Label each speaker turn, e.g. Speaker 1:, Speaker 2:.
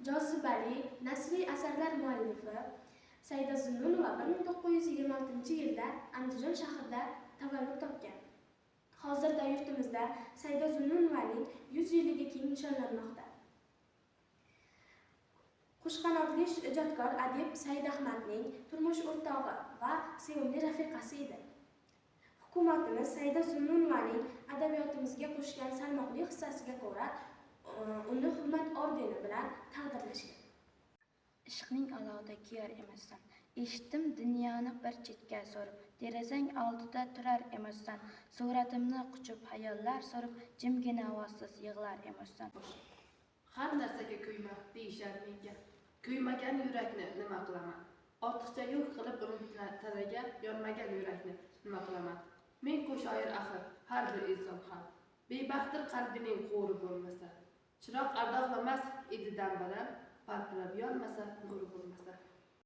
Speaker 1: jozibali nasriy asarlar muallifi Saida Zunnunova 1926-yilda Andijon shahrida tavallud topgan. Hozirda yurtimizda Saida Zunnunovaning 100 yilligi keng nishonlanmoqda. Xushqanotli ijodkor adib Said Ahmadning turmush o'rtog'i va sevimli rafiqasi edi. Hukumatimiz Saida Zunnunovaning adabiyotimizga qo'shgan salmoqli hissasiga ko'ra uni hurmat ordeni bilan taqdirlashgan.
Speaker 2: Ishqning olovida kuyar emassan, eshitdim dunyoni bir chetga so'rib, derazang oldida turar emassan, suratimni quchib hayollar so'rib, jimgina ovozsiz yig'lar emassan.
Speaker 3: Har narsaga kuyma deyishar menga. Kuymagan yurakni nima qilaman? Ortiqcha yuk qilib taraga yonmagan yurakni nima qilaman? Men-ku shoir axir, har bir inson ham. Bebaxtdir qalbining qo'ri bo'lmasa. Chiroq ardoqlamas edi dambadan, parpirab yonmasa, nuri bo'lmasa.